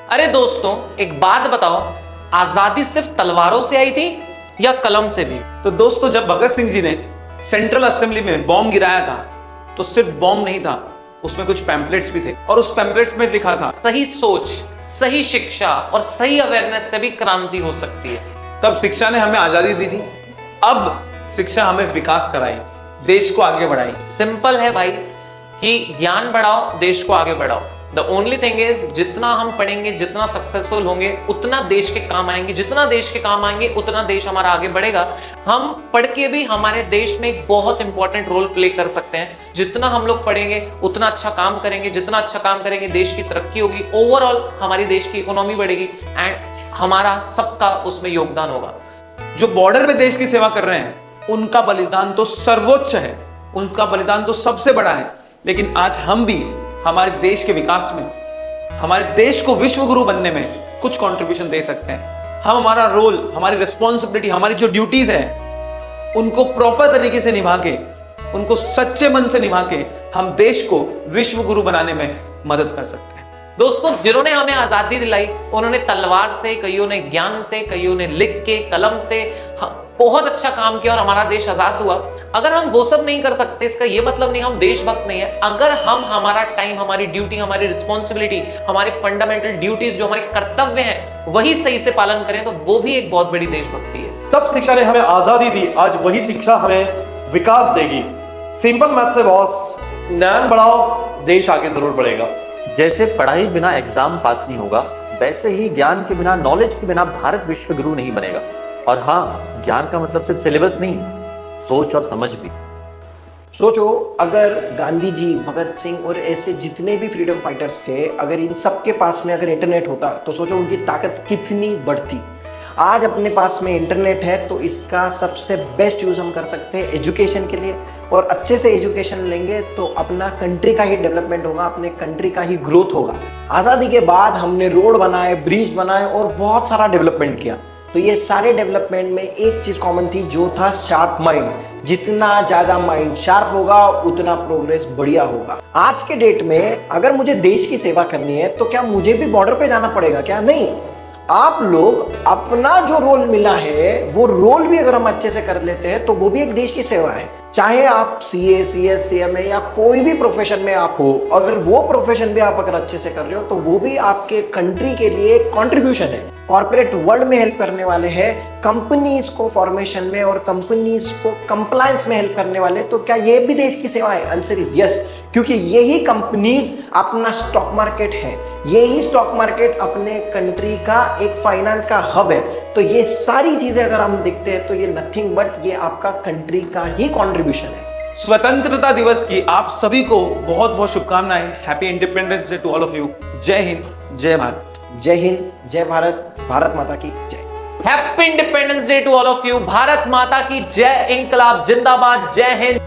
अरे दोस्तों, एक बात बताओ, आजादी सिर्फ तलवारों से आई थी या कलम से भी? तो दोस्तों, जब भगत सिंह जी ने सेंट्रल असेंबली में बॉम्ब गिराया था तो सिर्फ बॉम्ब नहीं था, उसमें कुछ पैम्पलेट्स भी थे और उस पैम्पलेट्स में लिखा था सही सोच, सही शिक्षा और सही अवेयरनेस से भी क्रांति हो सकती है। तब शिक्षा ने हमें आजादी दी थी, अब शिक्षा हमें विकास कराई, देश को आगे बढ़ाई। सिंपल है भाई कि ज्ञान बढ़ाओ, देश को आगे बढ़ाओ। द ओनली थिंग इज, जितना हम पढ़ेंगे, जितना सक्सेसफुल होंगे, उतना देश के काम आएंगे, जितना देश के काम आएंगे उतना देश हमारा आगे बढ़ेगा। हम पढ़ के भी हमारे देश में एक बहुत इंपॉर्टेंट रोल प्ले कर सकते हैं। जितना हम लोग पढ़ेंगे उतना अच्छा काम करेंगे, जितना अच्छा काम करेंगे देश की तरक्की होगी, ओवरऑल हमारी देश की इकोनॉमी बढ़ेगी एंड हमारा सबका उसमें योगदान होगा। जो बॉर्डर पे देश की सेवा कर रहे हैं उनका बलिदान तो सर्वोच्च है, उनका बलिदान तो सबसे बड़ा है, लेकिन आज हम भी हमारे देश के विकास में, हमारे देश को विश्व गुरु बनने में कुछ कंट्रीब्यूशन दे सकते हैं। हम हमारा रोल, हमारी रिस्पॉन्सिबिलिटी, हमारी जो ड्यूटीज है उनको प्रॉपर तरीके से निभा के, उनको सच्चे मन से निभा के हम देश को विश्व गुरु बनाने में मदद कर सकते हैं। दोस्तों, जिन्होंने हमें आजादी दिलाई उन्होंने तलवार से, कईयों ने ज्ञान से, कईयों ने लिख के, कलम से बहुत अच्छा काम किया और हमारा देश आजाद हुआ। अगर हम वो सब नहीं कर सकते, इसका ये मतलब नहीं हम देशभक्त नहीं है। अगर हम हमारा टाइम, हमारी ड्यूटी, हमारी रिस्पॉन्सिबिलिटी, हमारे फंडामेंटल ड्यूटीज जो हमारे कर्तव्य हैं वही सही से पालन करें तो वो भी एक बहुत बड़ी देशभक्ति है। तब शिक्षा ने हमें आजादी दी, आज वही शिक्षा हमें विकास देगी। सिंपल मैथ से बॉस, ज्ञान बढ़ाओ, देश आगे जरूर बढ़ेगा। जैसे पढ़ाई बिना एग्जाम पास नहीं होगा, वैसे ही ज्ञान के बिना, नॉलेज के बिना भारत विश्व गुरु नहीं बनेगा। और हाँ, ज्ञान का मतलब सिर्फ सिलेबस नहीं, सोच और समझ भी। सोचो, अगर गांधी जी, भगत सिंह और ऐसे जितने भी फ्रीडम फाइटर्स थे, अगर इन सब के पास में अगर इंटरनेट होता तो सोचो उनकी ताकत कितनी बढ़ती। आज अपने पास में इंटरनेट है तो इसका सबसे बेस्ट यूज़ हम कर सकते हैं एजुकेशन के लिए, और अच्छे से एजुकेशन लेंगे तो अपना कंट्री का ही डेवलपमेंट होगा, अपने कंट्री का ही ग्रोथ होगा। आज़ादी के बाद हमने रोड बनाए, ब्रिज बनाए और बहुत सारा डेवलपमेंट किया। तो ये सारे डेवलपमेंट में एक चीज़ कॉमन थी, जो था शार्प माइंड। जितना ज़्यादा माइंड शार्प होगा उतना प्रोग्रेस बढ़िया होगा। आज के डेट में अगर मुझे देश की सेवा करनी है तो क्या मुझे भी बॉर्डर पे जाना पड़ेगा? क्या नहीं, आप लोग अपना जो रोल मिला है वो रोल भी अगर हम अच्छे से कर लेते हैं तो वो भी एक देश की सेवा है। चाहे आप सीए, सीएस, सीएमए या कोई भी प्रोफेशन में आप हो, अगर वो प्रोफेशन भी आप अगर अच्छे से कर रहे हो तो वो भी आपके कंट्री के लिए एक कंट्रीब्यूशन है। कॉर्पोरेट वर्ल्ड में हेल्प करने वाले हैं, कंपनीज को फॉर्मेशन में और कंपनीज को कंप्लायंस में हेल्प करने वाले, तो क्या ये भी देश की सेवा है? आंसर इज यस, क्योंकि यही कंपनीज अपना स्टॉक मार्केट है, यही स्टॉक मार्केट अपने कंट्री का एक फाइनेंस का हब है। तो ये सारी चीजें अगर हम देखते हैं तो ये नथिंग बट ये आपका कंट्री का ही कंट्रीब्यूशन है। स्वतंत्रता दिवस की आप सभी को बहुत बहुत शुभकामनाएं। Happy Independence Day to all of you. जय हिंद, जय भारत। जय हिंद, जय भारत, भारत माता की जय। Happy Independence Day to all of you. Bharat Mata की जय। इंकलाब जिंदाबाद। जय हिंद।